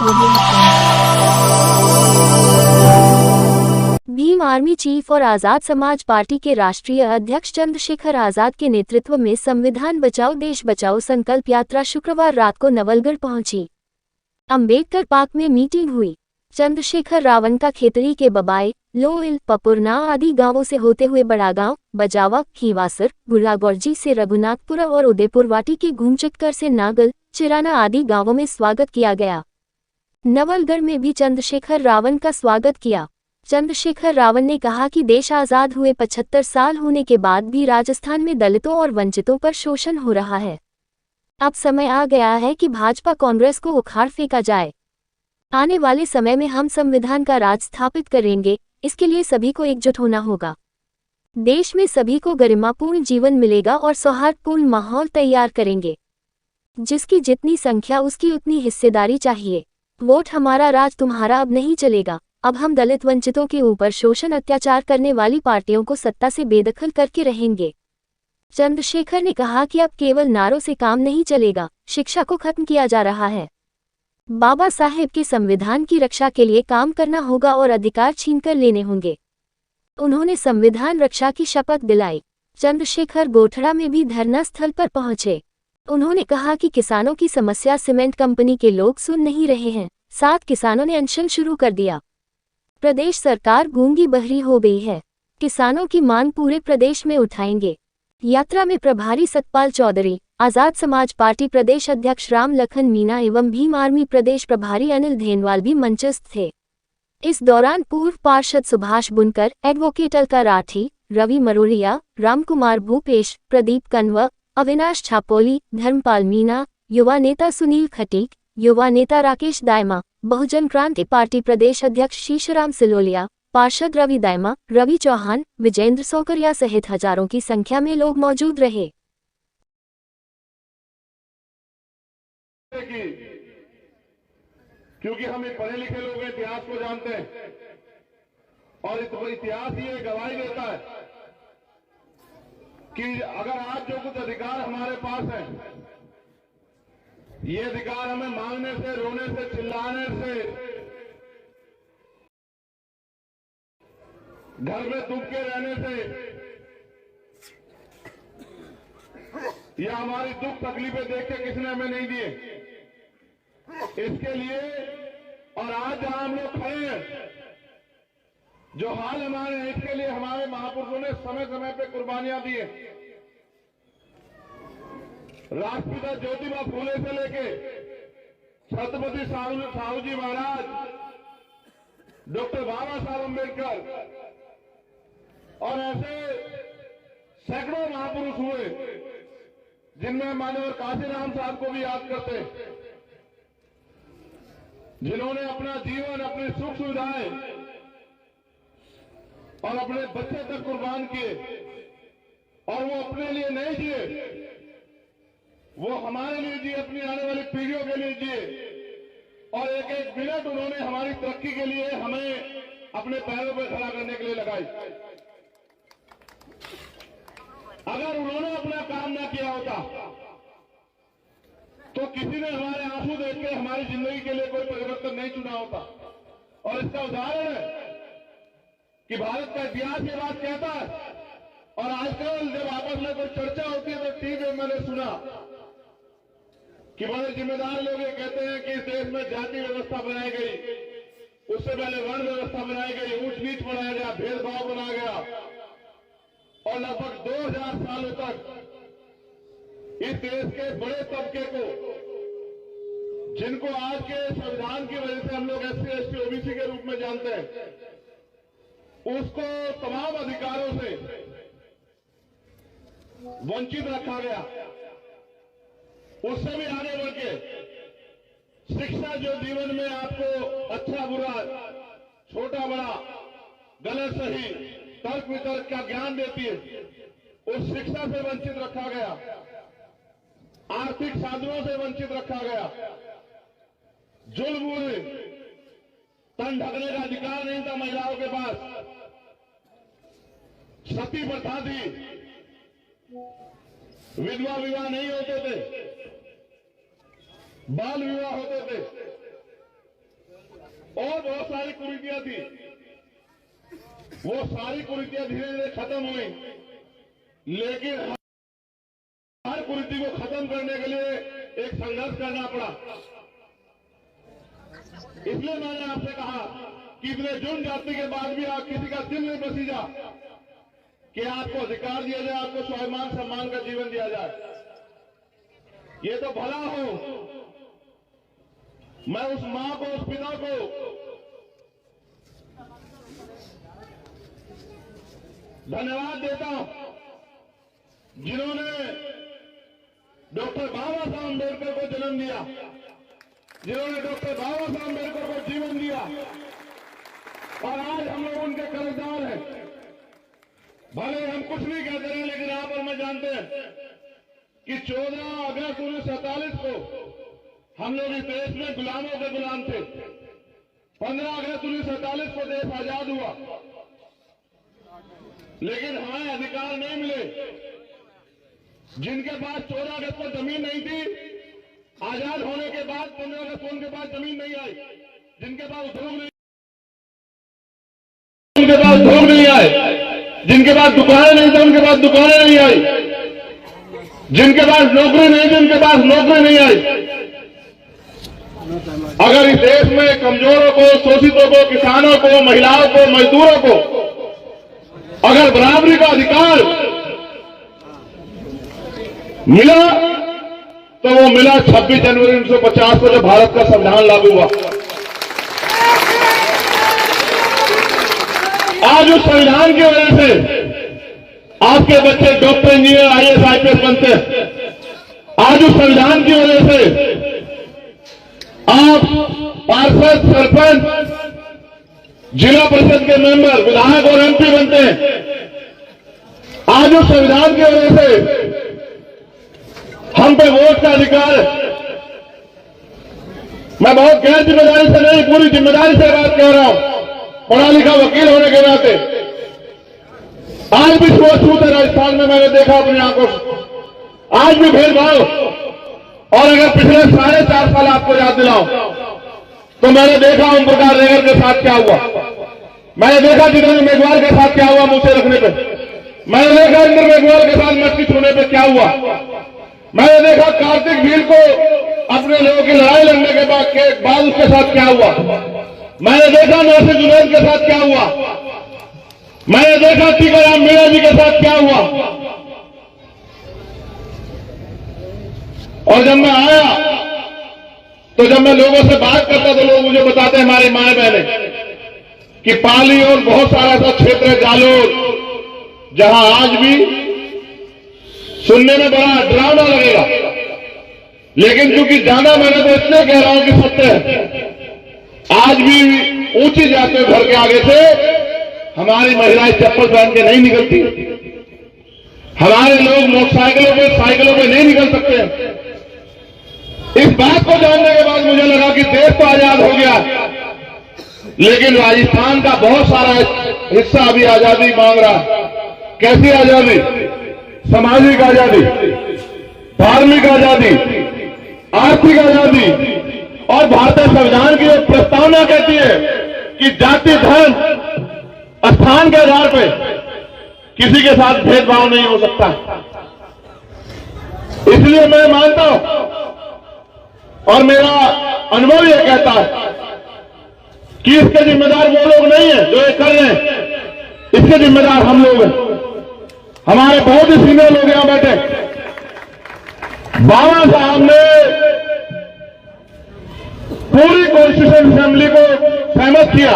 रहे हैं। Bhim army chief और आजाद समाज पार्टी के राष्ट्रीय अध्यक्ष चंद्रशेखर आजाद के नेतृत्व में संविधान बचाओ देश बचाओ संकल्प यात्रा शुक्रवार रात को नवलगढ़ पहुंची। अंबेडकर पार्क में मीटिंग हुई। चंद्रशेखर रावण का खेतड़ी के बबाई, लोइल, पपुरना आदि गांवों से होते हुए बड़ागांव, बजावा, खीवासर, गुलागौरजी से रघुनाथपुरा और उदयपुरवाटी के घूमचक्कर से नागल, चिराना आदि गांवों में स्वागत किया गया। नवलगढ़ में भी चंद्रशेखर रावण का स्वागत किया। चंद्रशेखर रावण ने कहा कि देश आजाद हुए 75 साल होने के बाद भी राजस्थान में दलितों और वंचितों पर शोषण हो रहा है। अब समय आ गया है कि भाजपा कांग्रेस को उखाड़ फेंका जाए। आने वाले समय में हम संविधान का राज स्थापित करेंगे, इसके लिए सभी को एकजुट होना होगा। देश में सभी को गरिमापूर्ण जीवन मिलेगा और सौहार्दपूर्ण माहौल तैयार करेंगे। जिसकी जितनी संख्या उसकी उतनी हिस्सेदारी चाहिए। वोट हमारा राज तुम्हारा अब नहीं चलेगा। अब हम दलित वंचितों के ऊपर शोषण अत्याचार करने वाली पार्टियों को सत्ता से बेदखल करके रहेंगे। चंद्रशेखर ने कहा कि अब केवल नारों से काम नहीं चलेगा, शिक्षा को खत्म किया जा रहा है। बाबा साहेब के संविधान की रक्षा के लिए काम करना होगा और अधिकार छीनकर लेने होंगे। उन्होंने संविधान रक्षा की शपथ दिलाई। चंद्रशेखर गोठड़ा में भी धरना स्थल पर पहुंचे। उन्होंने कहा कि किसानों की समस्या सीमेंट कंपनी के लोग सुन नहीं रहे हैं। 7 किसानों ने अनशन शुरू कर दिया। प्रदेश सरकार गूंगी बहरी हो गई है। किसानों की मांग पूरे प्रदेश में उठाएंगे। यात्रा में प्रभारी सतपाल चौधरी, आजाद समाज पार्टी प्रदेश अध्यक्ष राम लखन मीना एवं भीम आर्मी प्रदेश प्रभारी अनिल धेनवाल भी मंचस्थ थे। इस दौरान पूर्व पार्षद सुभाष बुनकर, एडवोकेट अलका राठी, रवि मरोरिया, रामकुमार भूपेश, प्रदीप कन्वर, अविनाश छापोली, धर्मपाल मीना, युवा नेता सुनील खटीक, युवा नेता राकेश दायमा, बहुजन क्रांति पार्टी प्रदेश अध्यक्ष शीशराम सिलोलिया, पार्षद रवि दायमा, रवि चौहान, विजेंद्र सोकरिया सहित हजारों की संख्या में लोग मौजूद रहे। क्योंकि हम एक पढ़े लिखे लोग हैं, इतिहास को जानते हैं और इतिहास ये गवाही देता है कि अगर आज जो कुछ अधिकार हमारे पास है, ये अधिकार हमें मांगने से, रोने से, चिल्लाने से, घर में दुख के रहने से या हमारी दुख तकलीफें देख के किसने हमें नहीं दिए। इसके लिए और आज जहां हम लोग खड़े हैं, जो हाल हमारे हैं, इसके लिए हमारे महापुरुषों ने समय समय पे कुर्बानियां दी है। राष्ट्रपिता ज्योतिबा फूले से लेके छत्रपति साहू जी महाराज, डॉक्टर बाबा साहब अम्बेडकर और ऐसे सैकड़ों महापुरुष हुए, जिनमें माननीय काशीराम साहब को भी याद करते हैं, जिन्होंने अपना जीवन, अपनी सुख सुविधाएं और अपने बच्चे तक कुर्बान किए और वो अपने लिए नहीं जिए, वो हमारे लिए जिए, अपनी आने वाली पीढ़ियों के लिए जिए और एक एक मिनट उन्होंने हमारी तरक्की के लिए हमें अपने पैरों पर खड़ा करने के लिए लगाई। अगर उन्होंने अपना काम ना किया होता तो किसी ने हमारे आंसू देख के हमारी जिंदगी के लिए कोई परिवर्तन नहीं चुना होता। और इसका उदाहरण है कि भारत का इतिहास ये बात कहता है और आजकल जब आपस में कोई चर्चा होती है तो टीवी में मैंने सुना कि बड़े जिम्मेदार लोग ये कहते हैं कि इस देश में जाति व्यवस्था बनाई गई, उससे पहले वर्ण व्यवस्था बनाई गई, ऊंच नीच बनाया गया, भेदभाव बनाया गया और लगभग 2000 सालों तक इस देश के बड़े तबके को, जिनको आज के संविधान की वजह से हम लोग SC, ST, OBC के रूप में जानते हैं, उसको तमाम अधिकारों से वंचित रखा गया। उससे भी आगे बढ़ के शिक्षा, जो जीवन में आपको अच्छा बुरा, छोटा बड़ा, गलत सही, तर्क वितर्क का ज्ञान देती है, उस शिक्षा से वंचित रखा गया। आर्थिक साधनों से वंचित रखा गया। जुल्म, तन ढकने का अधिकार नहीं था महिलाओं के पास। सती प्रथा थी, विधवा विवाह नहीं होते थे, बाल विवाह होते थे। और बहुत सारी कुरीतियां थी, वो सारी कुरीतियां धीरे धीरे खत्म हुई, लेकिन हर कुरीति को खत्म करने के लिए एक संघर्ष करना पड़ा। इसलिए मैंने आपसे कहा कि इतने जुर्म जाति के बाद भी आप किसी का दिल नहीं बसीजा कि आपको अधिकार दिया जाए, आपको स्वाभिमान सम्मान का जीवन दिया जाए। ये तो भला हो, मैं उस मां को, उस पिता को धन्यवाद देता हूं जिन्होंने डॉक्टर बाबा साहब अम्बेडकर को जन्म दिया, जिन्होंने डॉक्टर बाबा साहब अम्बेडकर को जीवन दिया, और आज हम लोग उनके कर्जदार हैं। भले हम कुछ नहीं कहते रहे, लेकिन आप और मैं जानते हैं कि 14 अगस्त 1947 को हम लोग इस देश में गुलामों के गुलाम थे। 15 अगस्त 1947 को देश आजाद हुआ, लेकिन हमें अधिकार नहीं मिले। जिनके पास 14 अगस्त को जमीन नहीं थी, आजाद होने के बाद 15 अगस्त को उनके पास जमीन नहीं आई। जिनके पास उद्योग नहीं, उनके पास उद्योग नहीं आए। जिनके पास दुकानें नहीं थी, उनके पास दुकानें नहीं आई। जिनके पास नौकरी नहीं थी, उनके पास नौकरी नहीं आई। अगर इस देश में कमजोरों को, शोषितों को, किसानों को, महिलाओं को, मजदूरों को अगर बराबरी का अधिकार मिला, तो वो मिला 26 जनवरी 1950 को, जब भारत का संविधान लागू हुआ। आज उस संविधान की वजह से आपके बच्चे डॉक्टर, इंजीनियर, आईएएस, आईपीएस बनते हैं। आज उस संविधान की वजह से आप पार्षद, सरपंच, जिला परिषद के मेंबर, विधायक और एमपी बनते हैं। आज उस संविधान की वजह से हम पे वोट का अधिकार है। मैं बहुत गैर जिम्मेदारी से नहीं, पूरी जिम्मेदारी से बात कह रहा हूं, पढ़ा लिखा वकील होने के नाते। आज भी छूत है राजस्थान में, मैंने देखा अपनी आंखों से। आज भी भेदभाव। और अगर पिछले 4.5 साल आपको याद दिलाऊं, तो मैंने देखा ओम प्रकाश रेगर के साथ क्या हुआ, मैंने देखा जितेंद्र मेघवाल के साथ क्या हुआ मुझसे रखने पे, मैंने देखा इंद्र मेघवाल के साथ मटकी छूने पे क्या हुआ, मैंने देखा कार्तिक भील को अपने लोगों की लड़ाई लड़ने के बाद उसके साथ क्या हुआ, मैंने देखा नासिर जुनैद के साथ क्या हुआ, मैंने देखा टीकाराम मीणा जी के साथ क्या हुआ। और जब मैं आया, तो जब मैं लोगों से बात करता तो लोग मुझे बताते, हमारे माए बहने, कि पाली और बहुत सारा ऐसा क्षेत्र है, जालोर, जहां आज भी सुनने में बड़ा डरावना लगेगा, लेकिन क्योंकि जाना मैंने तो इसलिए कह रहा हूं कि सत्य है। आज भी ऊंची जाते घर के आगे से हमारी महिलाएं चप्पल पहन के नहीं निकलती, हमारे लोग मोटरसाइकिलों पे, साइकिलों पे नहीं निकल सकते। इस बात को जानने के बाद मुझे लगा कि देश तो आजाद हो गया, लेकिन राजस्थान का बहुत सारा हिस्सा अभी आजादी मांग रहा है। कैसी आजादी? सामाजिक आजादी, धार्मिक आजादी, आर्थिक आजादी। और भारतीय संविधान की एक प्रस्तावना कहती है कि जाति, धर्म, स्थान के आधार पर किसी के साथ भेदभाव नहीं हो सकता। इसलिए मैं मानता हूं, और मेरा अनुभव यह कहता है कि इसके जिम्मेदार वो लोग नहीं है जो ये कर रहे हैं, इसके जिम्मेदार हम लोग हैं। हमारे बहुत ही सीनियर लोग यहां बैठे। बाबा साहब ने पूरी कॉन्स्टिट्यूशन असेंबली को सहमत किया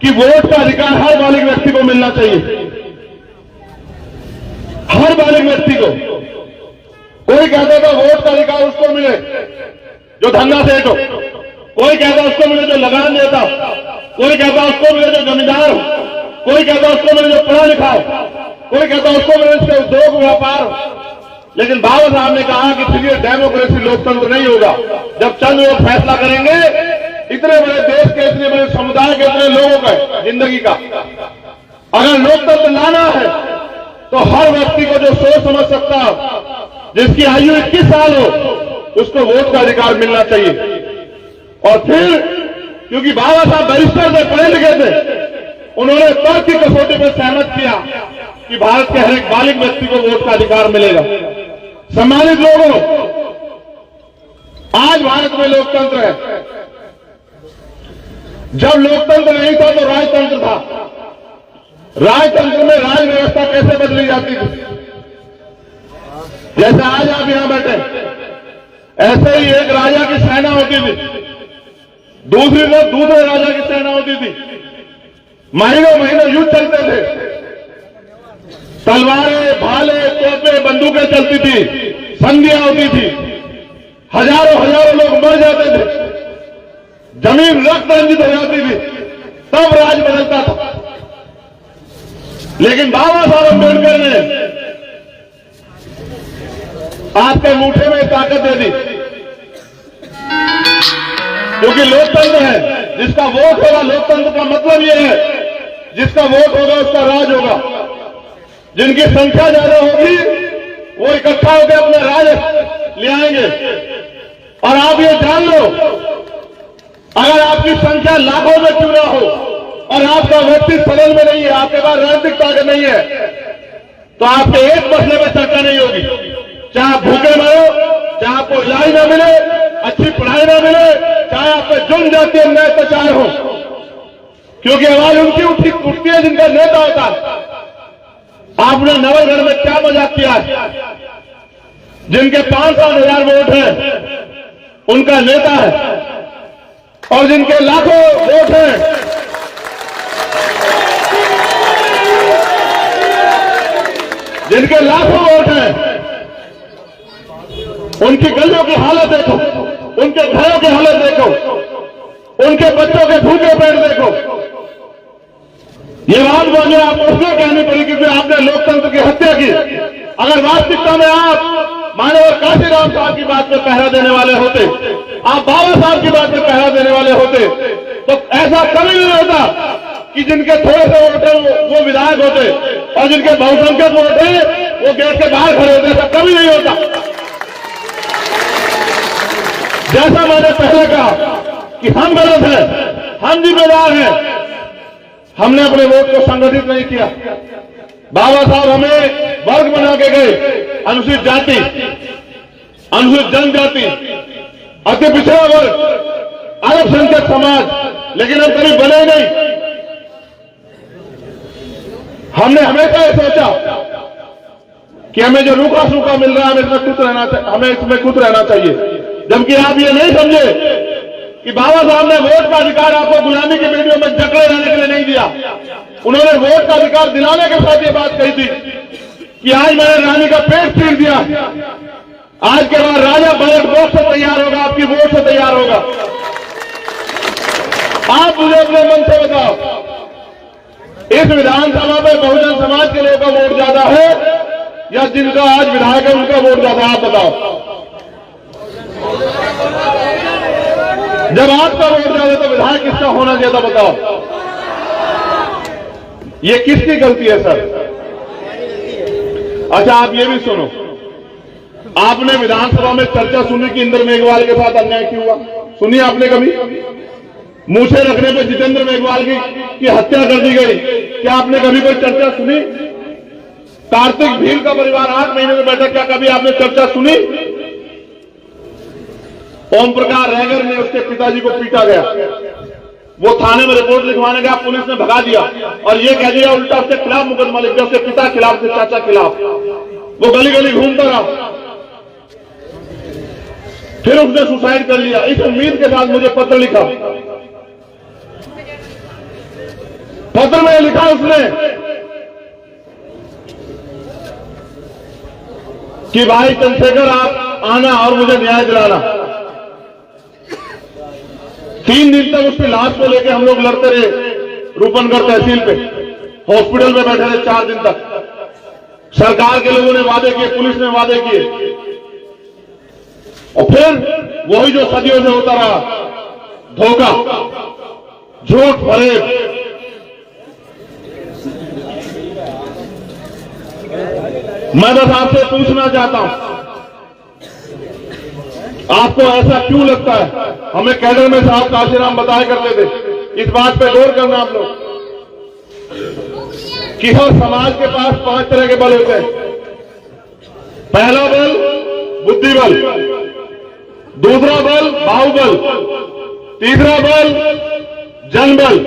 कि वोट का अधिकार हर बालिग व्यक्ति को मिलना चाहिए, हर बालिग व्यक्ति को। कोई कहता था वोट का अधिकार उसको मिले जो धंधा सेठ हो, कोई कहता उसको मिले जो लगान देता हो, कोई कहता उसको मिले जो जमींदार हो, कोई कहता उसको मिले जो पढ़ा लिखा हो, कोई कहता उसको मिले जिसके उद्योग व्यापार हो। लेकिन बाबा साहब ने कहा कि फिर डेमोक्रेसी, लोकतंत्र नहीं होगा जब चंद लोग फैसला करेंगे इतने बड़े देश के, इतने बड़े समुदाय के, इतने लोगों का जिंदगी का। अगर लोकतंत्र लाना है तो हर व्यक्ति को जो सोच समझ सकता हो, जिसकी आयु 21 साल हो, उसको वोट का अधिकार मिलना चाहिए। और फिर क्योंकि बाबा साहब बैरिस्टर थे, पढ़े लिखे थे, उन्होंने तर्क की कसौटी पर सहमत किया कि भारत के हर एक बालिग व्यक्ति को वोट का अधिकार मिलेगा। सम्मानित लोगों, आज भारत में लोकतंत्र है। जब लोकतंत्र नहीं था तो राजतंत्र था। राजतंत्र में राज व्यवस्था कैसे बदली जाती थी? जैसे आज आप यहां बैठे, ऐसे ही एक राजा की सेना होती थी, दूसरी तरफ दूसरे राजा की सेना होती थी। महीनों महीनों युद्ध चलते थे, तलवारें, भाले, तोपें, बंदूकें चलती थी, संधियां होती थी, हजारों हजारों लोग मर जाते थे, जमीन रक्त रंजित हो जाती थी, तब राज बदलता था। लेकिन बाबा साहब अम्बेडकर ने आपके मुठे में ताकत दे दी, क्योंकि लोकतंत्र है, जिसका वोट होगा, लोकतंत्र का मतलब यह है जिसका वोट होगा उसका राज होगा। जिनकी संख्या ज्यादा होगी वो इकट्ठा होकर अपने राज ले आएंगे। और आप ये जान लो, अगर आपकी संख्या लाखों में क्यों ना हो और आपका व्यक्ति सदन में नहीं है, आपके पास राजनीतिक ताकत नहीं है, तो आपके एक मसले पर चर्चा नहीं होगी। चाहे आप भूखे मरो, चाहे आपको इलाज ना मिले, अच्छी पढ़ाई ना मिले, चाहे आप पे जुर्म जातीय अन्याय अत्याचार हो, क्योंकि आवाज उनकी उठती है जिनका नेता होता है। आपने नवलगढ़ में क्या मजाक किया है? जिनके 500,000 वोट हैं उनका नेता है, और जिनके लाखों वोट हैं जिनके लाखों वोट हैं उनकी गलियों की हालत देखो, उनके घरों की हालत देखो, उनके बच्चों के भूखे पेट देखो। ये बात बोलिए आप उसमें कहनी पड़ी क्योंकि आपने लोकतंत्र की हत्या की। अगर वास्तविकता में आप मानव काशीराम साहब की बात पर पहरा देने वाले होते, आप बाबा साहब की बात पर पहरा देने वाले होते, तो ऐसा कभी नहीं होता कि जिनके थोड़े से वोट है वो विधायक होते और जिनके बहुसंख्यक वोट है वो गेट के बाहर खड़े होते। ऐसा कभी नहीं होता। जैसा मैंने पहले कहा कि हम गलत हैं, हम जिम्मेदार हैं, हमने अपने वोट को संगठित नहीं किया। बाबा साहब हमें वर्ग बना के गए, अनुसूचित जाति, अनुसूचित जनजाति, अति पिछड़ा वर्ग, अल्पसंख्यक समाज, लेकिन हम कभी बने नहीं। हमने हमेशा ये सोचा कि हमें जो रूखा सूखा मिल रहा है हमें इसमें खुद रहना चाहिए। जबकि आप ये नहीं समझे कि बाबा साहब ने वोट का अधिकार आपको गुलामी की बेड़ियों में जकड़े रहने के लिए नहीं दिया। उन्होंने वोट का अधिकार दिलाने के साथ ये बात कही थी कि आज मैंने रानी का पेट चीर दिया, आज के बाद राजा बैलेट बॉक्स से तैयार होगा, आपकी वोट से तैयार होगा। आप मुझे अपने मन से बताओ, इस विधानसभा में बहुजन समाज के लोगों का वोट ज्यादा है या जिनका आज विधायक है उनका वोट ज्यादा? आप बताओ। जब आपका वोट ज्यादा तो विधायक किसका होना चाहिए था? बताओ। ये किसकी गलती है सर? अच्छा आप ये भी सुनो, आपने विधानसभा में चर्चा सुनी कि इंद्र मेघवाल के साथ अन्याय क्यों हुआ? सुनी आपने कभी? मूछे रखने पे जितेंद्र मेघवाल की हत्या कर दी गई, क्या आपने कभी कोई चर्चा सुनी? कार्तिक भील का परिवार 8 महीने में बैठा, क्या कभी आपने चर्चा सुनी? ओम प्रकाश रैगर ने उसके पिताजी को पीटा गया, वो थाने में रिपोर्ट लिखवाने गया, पुलिस ने भगा दिया और ये कह दिया उल्टा उसके खिलाफ मुकदमा लिख दिया, उसके पिता खिलाफ, उसके चाचा खिलाफ। वो गली गली घूमता रहा, फिर उसने सुसाइड कर लिया। इस उम्मीद के साथ मुझे पत्र लिखा, पत्र में लिखा उसने कि भाई चंद्रशेखर आप आना और मुझे न्याय दिलाना। 3 दिन तक उसकी लाश को लेकर हम लोग लड़ते रहे रूपनगढ़ तहसील पे, हॉस्पिटल में बैठे रहे 4 दिन तक। सरकार के लोगों ने वादे किए, पुलिस ने वादे किए, और फिर वही जो सदियों से होता रहा, धोखा, झूठ, फरेब। मैं बस आपसे पूछना चाहता हूं, आपको ऐसा क्यों लगता है? हमें कैडर में साहब काशीराम बताया करते थे, इस बात पे गौर करना आप लोग कि हर समाज के पास 5 तरह के बल होते हैं। पहला बल बुद्धि बल, दूसरा बल बाहुबल, तीसरा बल जनबल,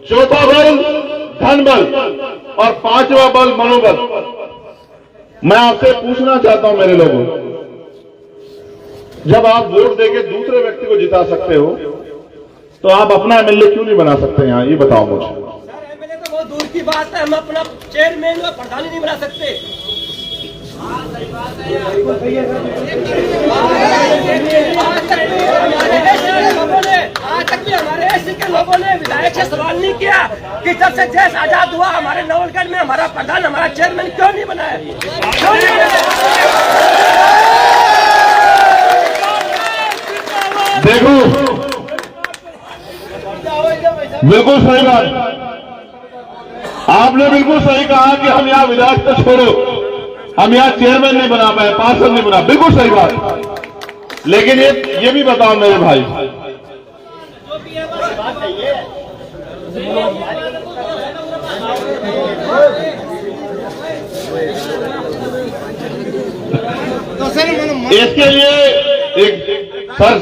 चौथा बल धन बल और 5वां बल मनोबल। मैं आपसे पूछना चाहता हूं मेरे लोगों, जब आप वोट देके दूसरे व्यक्ति को जिता सकते हो तो आप अपना एमएलए क्यों नहीं बना सकते? यहां ये बताओ मुझे। सर एमएलए तो बहुत दूर की बात है, हम अपना चेयरमैन व प्रधान नहीं बना सकते। आज तक भी हमारे एससी के लोगों ने विधायक से सवाल नहीं किया कि जब से देश आजाद हुआ हमारे नवलगढ़ में हमारा प्रधान हमारा चेयरमैन क्यों नहीं बनाया, क्यों नहीं बनाया? देखो, बिल्कुल सही बात, आपने बिल्कुल सही कहा कि हम यहाँ विधायक तो छोड़ो, हम यहाँ चेयरमैन नहीं बना पाए, पार्षद नहीं बना, बिल्कुल सही बात। लेकिन ये भी बताओ मेरे भाई, इसके लिए एक सर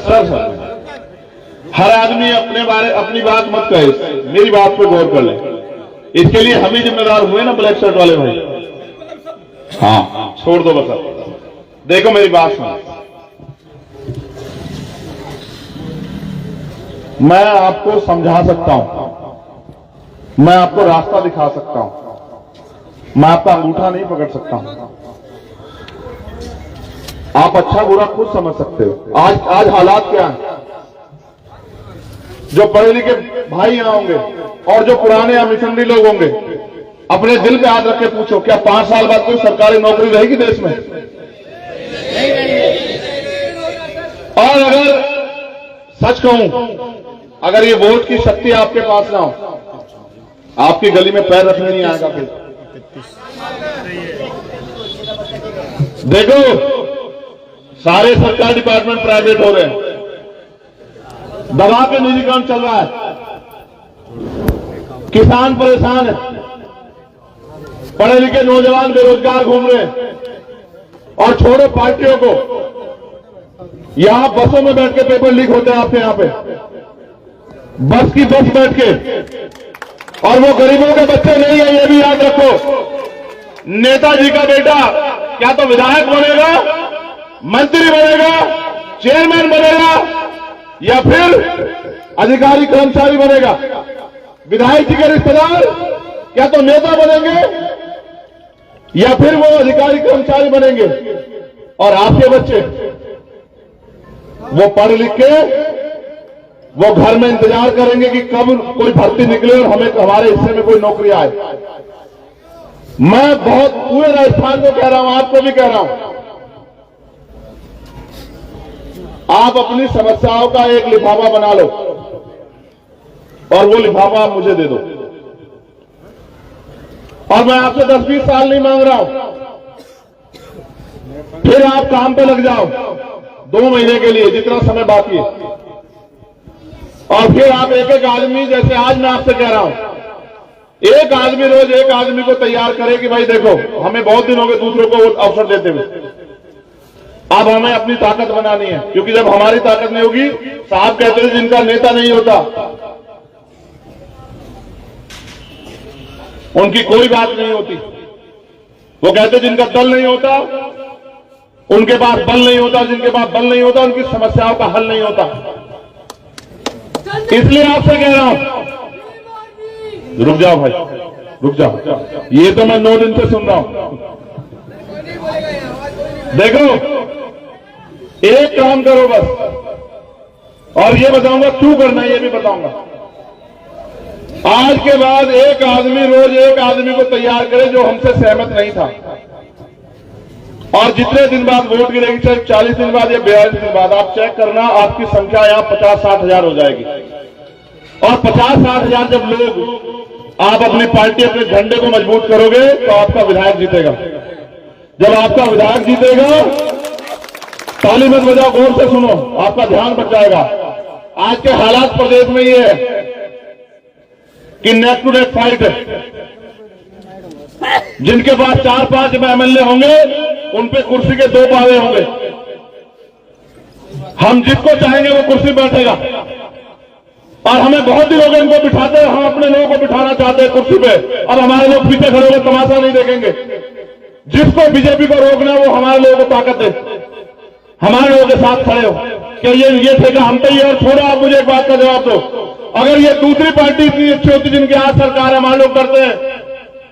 हर आदमी अपनी बात मत कहे, मेरी बात पे गौर कर ले। इसके लिए हम ही जिम्मेदार हुए ना ब्लैक शर्ट वाले भाई। हाँ छोड़ दो बस। देखो मेरी बात सुनो, मैं आपको समझा सकता हूं, मैं आपको रास्ता दिखा सकता हूं, मैं आपका अंगूठा नहीं पकड़ सकता हूं। आप अच्छा बुरा खुद समझ सकते हो। आज हालात क्या है? जो पढ़े लिखे भाई यहां होंगे और जो पुराने या मिशनरी लोग होंगे, अपने दिल पे हाथ रख के पूछो, क्या 5 साल बाद कोई सरकारी नौकरी रहेगी देश में? और अगर सच कहूं, अगर ये वोट की शक्ति आपके पास ना हो, आपकी गली में पैर रखने नहीं आएगा। फिर देखो, सारे सरकारी डिपार्टमेंट प्राइवेट हो रहे हैं, दवा के निजीकरण चल रहा है, किसान परेशान है, पढ़े लिखे नौजवान बेरोजगार घूम रहे हैं। और छोड़ो पार्टियों को, यहां बसों में बैठ के पेपर लीक होते हैं आपके यहां पे, बस की बस बैठ के, और वो गरीबों के बच्चे नहीं है, ये भी याद रखो। नेताजी का बेटा क्या तो विधायक बनेगा, मंत्री बनेगा, चेयरमैन बनेगा या फिर अधिकारी कर्मचारी बनेगा। विधायक जी के रिश्तेदार क्या तो नेता बनेंगे या फिर वो अधिकारी कर्मचारी बनेंगे। और आपके बच्चे वो पढ़ लिख के वो घर में इंतजार करेंगे कि कब कोई भर्ती निकले और हमारे हिस्से में कोई नौकरी आए। मैं बहुत पूरे राजस्थान को कह रहा हूं, आपको भी कह रहा हूं, आप अपनी समस्याओं का एक लिफाफा बना लो और वो लिफाफा आप मुझे दे दो। और मैं आपसे 10-20 साल नहीं मांग रहा हूं, फिर आप काम पे लग जाओ 2 महीने के लिए, जितना समय बाकी है, और फिर आप एक एक आदमी, जैसे आज मैं आपसे कह रहा हूं, एक आदमी रोज एक आदमी को तैयार करे कि भाई देखो, हमें बहुत दिन हो गए दूसरों को अवसर देते हुए, अब हमें अपनी ताकत बनानी है। क्योंकि जब हमारी ताकत नहीं होगी, साहब कहते थे जिनका नेता नहीं होता उनकी कोई बात नहीं होती। वो कहते जिनका दल नहीं होता उनके पास बल नहीं होता, जिनके पास बल नहीं होता उनकी समस्याओं का हल नहीं होता। इसलिए आपसे कह रहा हूं, रुक जाओ भाई, रुक जाओ, ये तो मैं 9 दिन से सुन रहा हूं। देखो, एक काम करो बस, और ये बताऊंगा क्यों करना है, ये भी बताऊंगा। आज के बाद एक आदमी रोज एक आदमी को तैयार करे जो हमसे सहमत नहीं था, और जितने दिन बाद वोट गिरेगी, चाहे 40 दिन बाद या 42 दिन बाद, आप चेक करना, आपकी संख्या यहां 50-60 हजार हो जाएगी। और 50-60 हजार जब लोग आप अपनी पार्टी, अपने झंडे को मजबूत करोगे तो आपका विधायक जीतेगा। जब आपका विधायक जीतेगा ताली मत बजाओ, गौर से सुनो, आपका ध्यान बच जाएगा। आज के हालात प्रदेश में ये है कि नेक टू नेक फाइट है। जिनके पास 4-5 एमएलए होंगे उन पे कुर्सी के 2 पावे होंगे। हम जिसको चाहेंगे वो कुर्सी बैठेगा, और हमें बहुत दिनों से इनको बिठाते हैं। हम अपने लोगों को बिठाना चाहते हैं कुर्सी पे, अब हमारे लोग पीछे खड़े होकर तमाशा नहीं देखेंगे। जिसको बीजेपी को रोकना वो हमारे लोगों को ताकत दे, हमारे लोगों के साथ खड़े हो कि ये ठेका हम पे ही है। और छोड़ो, आप मुझे एक बात का जवाब दो, अगर ये दूसरी पार्टी इतनी अच्छी होती जिनकी आज सरकार, हमारे लोग करते हैं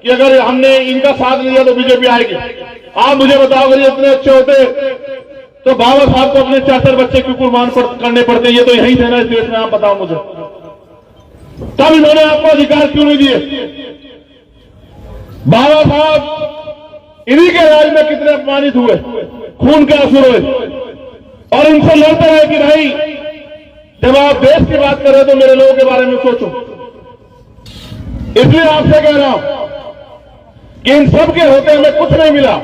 कि अगर हमने इनका साथ लिया तो बीजेपी आएगी। आप मुझे बताओ, अगर ये इतने अच्छे होते तो बाबा साहब को अपने 4 बच्चे क्यों कुर्बान करने पड़ते? ये तो यही थे ना इस देश में, आप बताओ मुझे। तब इन्होंने आपको अधिकार क्यों नहीं दिए? बाबा साहब इन्हीं के राज में कितने अपमानित हुए, खून के आंसू हुए, और इनसे लड़ते रहे कि भाई जब आप देश की बात कर रहे हो तो मेरे लोगों के बारे में सोचो। इसलिए आपसे कह रहा हूं कि इन सब के होते हमें कुछ नहीं मिला।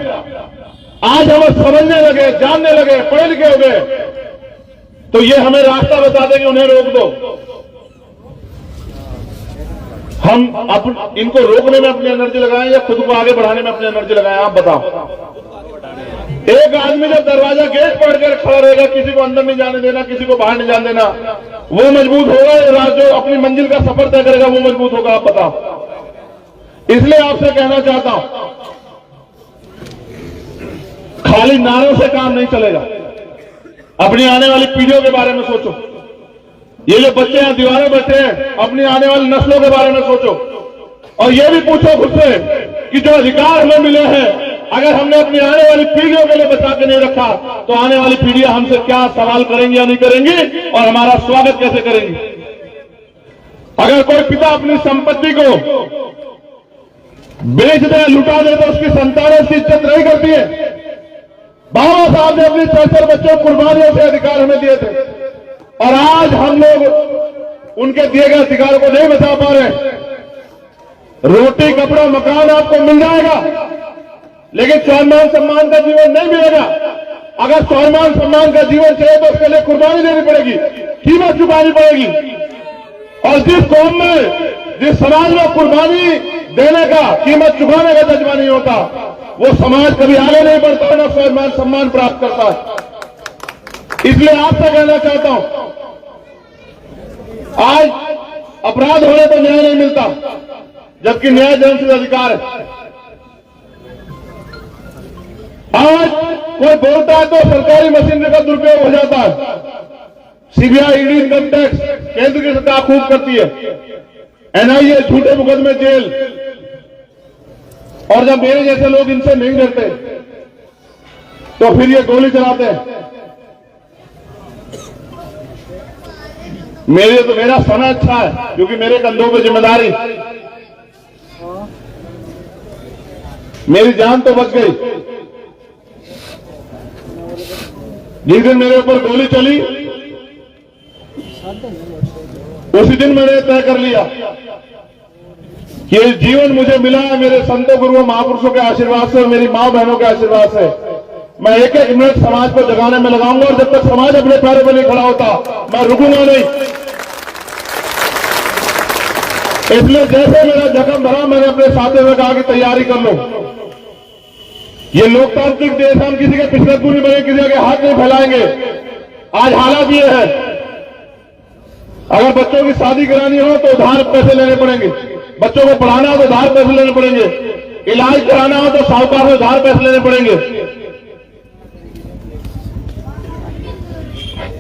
आज हम समझने लगे, जानने लगे, पढ़े लिखे हो गए, तो ये हमें रास्ता बता देंगे, उन्हें रोक दो। हम इनको रोकने में अपनी एनर्जी लगाएं या खुद को आगे बढ़ाने में अपनी एनर्जी लगाएं? आप बताओ। एक आदमी जब दरवाजा गेट पकड़ कर खड़ा रहेगा, किसी को अंदर नहीं जाने देना, किसी को बाहर नहीं जाने देना, वो मजबूत होगा या जो अपनी मंजिल का सफर तय करेगा वो मजबूत होगा? आप बताओ। इसलिए आपसे कहना चाहता हूं, खाली नारों से काम नहीं चलेगा। अपनी आने वाली पीढ़ियों के बारे में सोचो। ये जो बच्चे यहां दीवारें बैठे हैं, अपनी आने वाली नस्लों के बारे में सोचो, और ये भी पूछो खुद से कि जो अधिकार हमें मिले हैं, अगर हमने अपनी आने वाली पीढ़ियों के लिए बचा के नहीं रखा तो आने वाली पीढ़ियां हमसे क्या सवाल करेंगी या नहीं करेंगी, और हमारा स्वागत कैसे करेंगी? अगर कोई पिता अपनी संपत्ति को बेच दे, लुटा दे, तो उसकी संतानें उसकी इज्जत नहीं करती है। बाबा साहब ने अपने 4 बच्चों को कुर्बानियों से अधिकार हमें दिए थे, और आज हम लोग उनके दिए गए अधिकार को नहीं बचा पा रहे। रोटी, कपड़ा, मकान आपको मिल जाएगा, लेकिन स्वाभिमान सम्मान का जीवन नहीं मिलेगा। अगर स्वाभिमान सम्मान का जीवन चाहिए तो उसके लिए कुर्बानी देनी पड़ेगी, कीमत चुकानी पड़ेगी। और जिस कौम में, जिस समाज में कुर्बानी देने का, कीमत चुकाने का जज्बा नहीं होता, वो समाज कभी आगे नहीं बढ़ता, ना स्वाभिमान सम्मान प्राप्त करता है। इसलिए आपसे कहना चाहता हूं, आज अपराध होने पर न्याय नहीं मिलता, जबकि न्याय जनता अधिकार है। आज कोई बोलता है तो सरकारी मशीनरी का दुरुपयोग हो जाता है। सीबीआई, ईडी, इनकम टैक्स, केंद्र की सरकार खूब करती है, एनआईए, झूठे मुकदमे, जेल। और जब मेरे जैसे लोग इनसे नहीं डरते तो फिर ये गोली चलाते हैं। मेरा समय अच्छा है क्योंकि मेरे कंधों पर जिम्मेदारी, मेरी जान तो बच गई। जिस दिन मेरे ऊपर गोली चली उसी दिन मैंने तय कर लिया कि ये जीवन मुझे मिला है मेरे संतों, गुरुओं, महापुरुषों के आशीर्वाद से और मेरी मां बहनों के आशीर्वाद से। मैं एक एक मिनट समाज को जगाने में लगाऊंगा, और जब तक समाज अपने पैरों पर नहीं खड़ा होता मैं रुकूंगा नहीं। इसलिए जैसे मेरा जख्म भरा, मैंने अपने साथियों में कहा कि तैयारी कर लो। ये लोकतांत्रिक देश, हम किसी के पिछड़कू नहीं बने, किसी के हाथ नहीं फैलाएंगे। आज हालात ये है, अगर बच्चों की शादी करानी हो तो उधार पैसे लेने पड़ेंगे, बच्चों को पढ़ाना हो तो उधार पैसे लेने पड़ेंगे, इलाज कराना हो तो साहूकार से उधार पैसे लेने पड़ेंगे।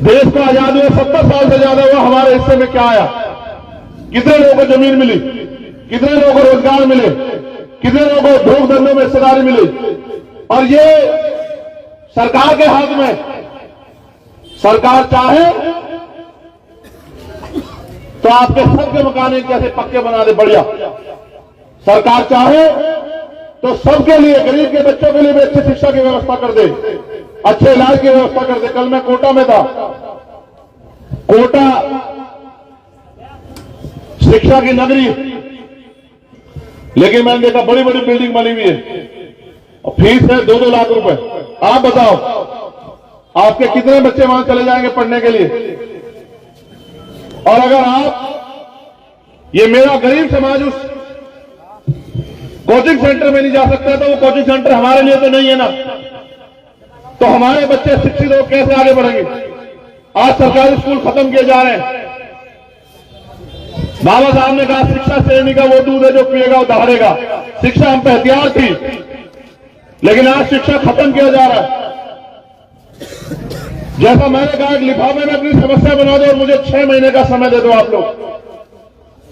देश को आजादी हुए 70 साल से ज्यादा हुआ, हमारे हिस्से में क्या आया? कितने लोगों को जमीन मिली, कितने लोगों को रोजगार मिले, कितने लोगों को भोग धंधों में हिस्सेदारी मिली? और ये सरकार के हाथ में, सरकार चाहे तो आपके सबके मकान कैसे पक्के बना दे, बढ़िया। सरकार चाहे तो सबके लिए, गरीब के बच्चों के लिए भी अच्छी शिक्षा की व्यवस्था कर दे, अच्छे इलाज की व्यवस्था कर दे। कल मैं कोटा में था, कोटा शिक्षा की नगरी, लेकिन मैंने देखा बड़ी बड़ी बिल्डिंग बनी हुई है और फीस है 2-2 लाख रुपए। आप बताओ, आपके कितने बच्चे वहां चले जाएंगे पढ़ने के लिए? और अगर आप ये मेरा गरीब समाज उस कोचिंग सेंटर में नहीं जा सकता तो वो कोचिंग सेंटर हमारे लिए तो नहीं है ना। तो हमारे बच्चे शिक्षित हो कैसे आगे बढ़ेंगे? आज सरकारी स्कूल खत्म किए जा रहे हैं। बाबा साहब ने कहा शिक्षा श्रेणी का वो दूध है जो पिएगा वो दहाड़ेगा। शिक्षा हम पे हथियार थी, लेकिन आज शिक्षा खत्म किया जा रहा है। जैसा मैंने कहा, लिफाफे में अपनी समस्या बना दो और मुझे 6 महीने का समय दे दो आप लोग।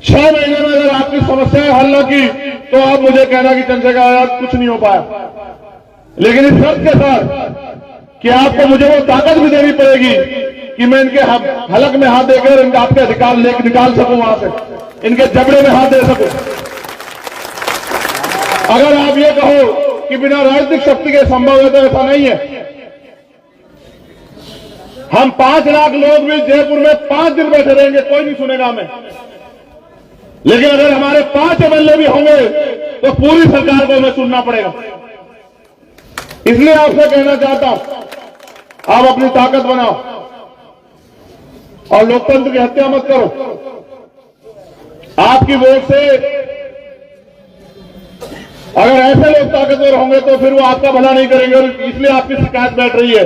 6 महीने में अगर आपकी समस्याएं हल न की तो आप मुझे कहना कि चंद्रशेखर आजाद कुछ नहीं हो पाया। लेकिन इस शर्त के साथ कि आपको मुझे वो ताकत भी देनी पड़ेगी कि मैं इनके हलक में हाथ देकर इनका आपके अधिकार लेकर निकाल सकूं, वहां से इनके जबड़े में हाथ दे सकूं। अगर आप ये कहो कि बिना राजनीतिक शक्ति के संभव है तो ऐसा नहीं है। हम 5 लाख लोग भी जयपुर में 5 दिन बैठे रहेंगे, कोई नहीं सुनेगा हमें। लेकिन अगर हमारे 5 एमएलए भी होंगे तो पूरी सरकार को हमें सुनना पड़ेगा। इसलिए आपसे कहना चाहता हूं, आप अपनी ताकत बनाओ और लोकतंत्र की हत्या मत करो। आपकी वोट से अगर ऐसे लोग ताकतवर होंगे तो फिर वो आपका भला नहीं करेंगे। और इसलिए आपकी शिकायत बैठ रही है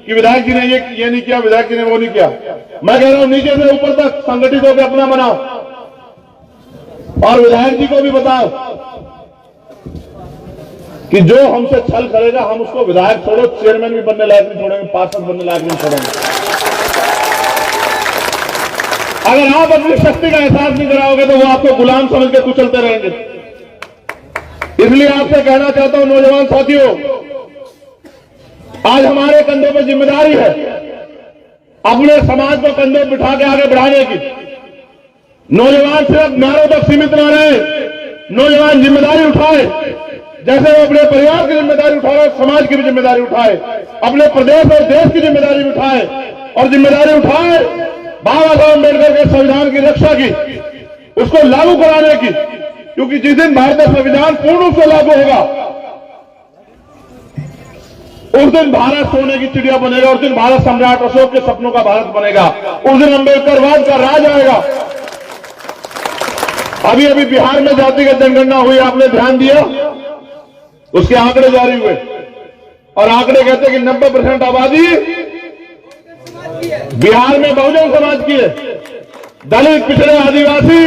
कि विधायक जी ने ये नहीं किया, विधायक जी ने वो नहीं किया। मैं कह रहा हूं नीचे से ऊपर तक संगठित होकर अपना बनाओ और विधायक जी को भी बताओ कि जो हमसे छल करेगा हम उसको विधायक छोड़ो, चेयरमैन भी बनने लायक नहीं छोड़ेंगे, पार्षद बनने लायक नहीं छोड़ेंगे। अगर आप अपनी शक्ति का एहसास नहीं कराओगे तो वो आपको गुलाम समझ के कुचलते रहेंगे। इसलिए आपसे कहना चाहता हूं नौजवान साथियों, आज हमारे कंधों पर जिम्मेदारी है अपने समाज को कंधों पर बिठा के आगे बढ़ाने की। नौजवान सिर्फ नारों तक सीमित न रहे, नौजवान जिम्मेदारी उठाए। जैसे वो अपने परिवार की जिम्मेदारी उठा रहे, समाज की भी जिम्मेदारी उठाए, अपने प्रदेश और देश की जिम्मेदारी भी उठाए और जिम्मेदारी उठाए बाबा साहब अम्बेडकर के संविधान की रक्षा की, उसको लागू कराने की। क्योंकि जिस दिन भारतीय संविधान पूर्ण रूप से लागू होगा उस दिन भारत सोने की चिड़िया बनेगा, उस दिन भारत सम्राट अशोक के सपनों का भारत बनेगा, उस दिन अम्बेडकरवाद का राज आएगा। अभी अभी बिहार में जातिगत जनगणना हुई, आपने ध्यान दिया? उसके आंकड़े जारी हुए और आंकड़े कहते हैं कि 90% आबादी बिहार में बहुजन समाज की है। दलित, पिछड़े, आदिवासी,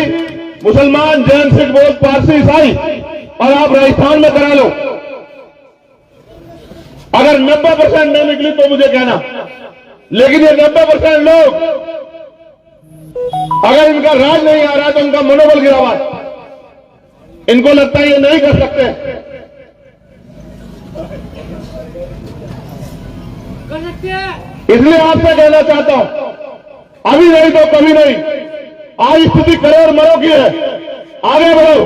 मुसलमान, जैन, सिख, बौद्ध, पारसी, ईसाई। और आप राजस्थान में करा लो, अगर 90% नहीं निकली तो मुझे कहना। लेकिन ये 90% लोग, अगर इनका राज नहीं आ रहा तो उनका मनोबल गिरा हुआ है। इनको लगता है ये नहीं कर सकते। इसलिए आपसे कहना चाहता हूं, अभी नहीं तो कभी नहीं। आज स्थिति करो और मरो की है। आगे बढ़ो,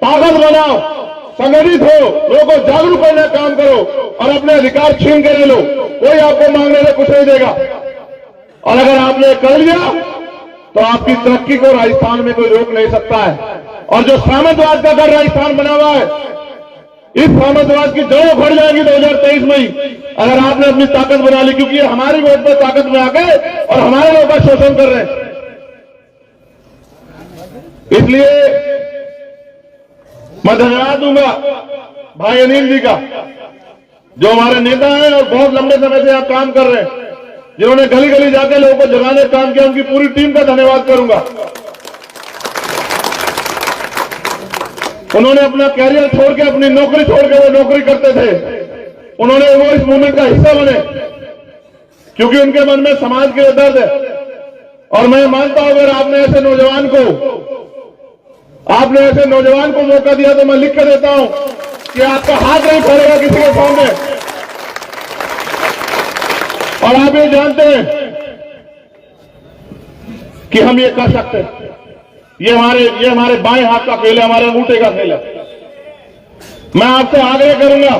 ताकत बनाओ, संगठित हो, लोगों को जागरूक करने का काम करो और अपने अधिकार छीन कर ले लो। कोई आपको मांगने से कुछ नहीं देगा। और अगर आपने कर लिया तो आपकी तरक्की को राजस्थान में कोई रोक नहीं सकता है। और जो सामंतवाद का घर राजस्थान बना हुआ है, इस सामंतवाद की जड़ें उखड़ जाएंगी 2023 में ही, अगर आपने अपनी ताकत बना ली। क्योंकि ये हमारी वोट पर ताकत में आ गए और हमारे लोगों का शोषण कर रहे हैं। इसलिए मैं धन्यवाद दूंगा भाई अनिल जी का, जो हमारे नेता हैं और बहुत लंबे समय से यहाँ काम कर रहे हैं, जिन्होंने गली गली जाकर लोगों को जगाने का काम किया। उनकी पूरी टीम का धन्यवाद करूंगा। उन्होंने अपना कैरियर छोड़ के, अपनी नौकरी छोड़ के वो नौकरी करते थे। उन्होंने वो इस मूवमेंट का हिस्सा बने क्योंकि उनके मन में समाज के लिए दर्द है। और मैं मानता हूं अगर आपने ऐसे नौजवान को मौका दिया तो मैं लिख कर देता हूं कि आपका हाथ नहीं खोलेगा किसी के सामने। और आप ये जानते हैं कि हम ये कर सकते हैं। ये हमारे बाएं हाथ का खेल है, हमारे अंगूठे का खेल है। मैं आपसे आग्रह करूंगा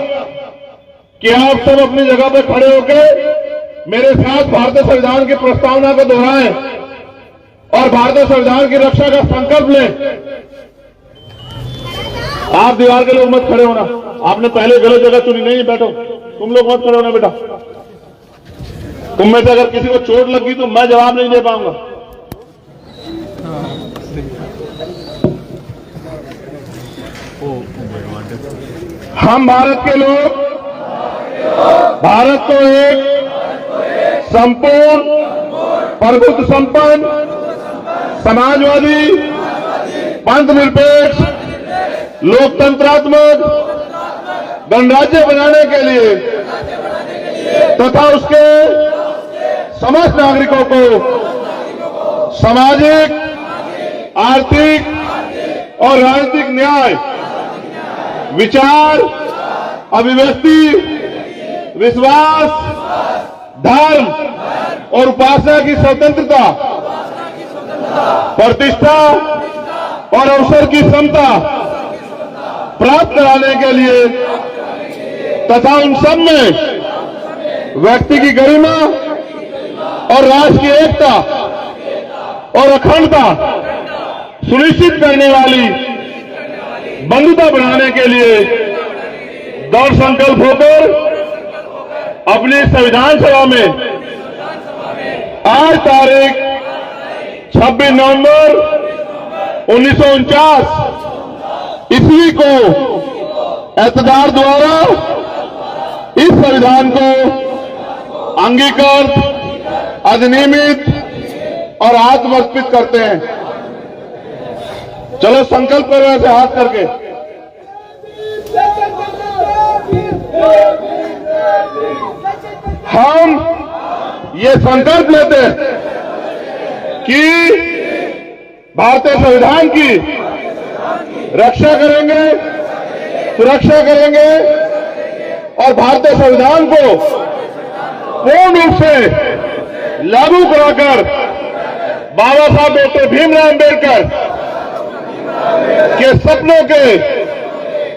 कि आप सब अपनी जगह पर खड़े होकर मेरे साथ भारतीय संविधान की प्रस्तावना को दोहराएं और भारतीय संविधान की रक्षा का संकल्प लें। आप दीवार के लोग मत खड़े होना, आपने पहले गलत जगह चुनी। नहीं, बैठो, तुम लोग मत खड़े होना बेटा। तुम में से अगर किसी को चोट लगी तो मैं जवाब नहीं दे पाऊंगा। हम भारत के लोग भारत को एक संपूर्ण प्रभुत्व संपन्न समाजवादी पंथ निरपेक्ष लोकतंत्रात्मक गणराज्य बनाने के लिए तथा उसके समस्त नागरिकों को सामाजिक, आर्थिक और राजनीतिक न्याय, विचार, अभिव्यक्ति, विश्वास, धर्म और उपासना की स्वतंत्रता, प्रतिष्ठा और अवसर की समता प्राप्त कराने के लिए तथा उन सब में व्यक्ति की गरिमा और राष्ट्र की एकता और अखंडता सुनिश्चित करने वाली बंधुता बनाने के लिए दृढ़ संकल्प होकर अपनी संविधान सभा में आज तारीख 26 नवंबर 1949 ईस्वी को एतदार द्वारा इस संविधान को अंगीकृत, अधिनियमित और आत्मसमर्पित करते हैं। चलो संकल्प करो ऐसे हाथ करके। हम ये संकल्प लेते हैं कि भारतीय संविधान की रक्षा करेंगे, सुरक्षा करेंगे और भारतीय संविधान को पूर्ण रूप से लागू कराकर बाबा साहब डॉक्टर भीमराव अंबेडकर के सपनों के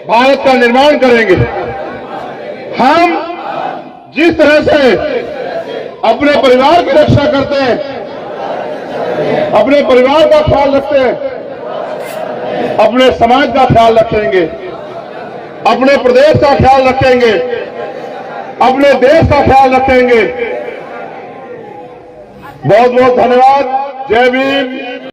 भारत का निर्माण करेंगे। हम जिस तरह से अपने परिवार की रक्षा करते हैं, अपने परिवार का ख्याल रखते हैं, अपने समाज का ख्याल रखेंगे, अपने प्रदेश का ख्याल रखेंगे, अपने देश का ख्याल रखेंगे। बहुत बहुत धन्यवाद। जय भीम।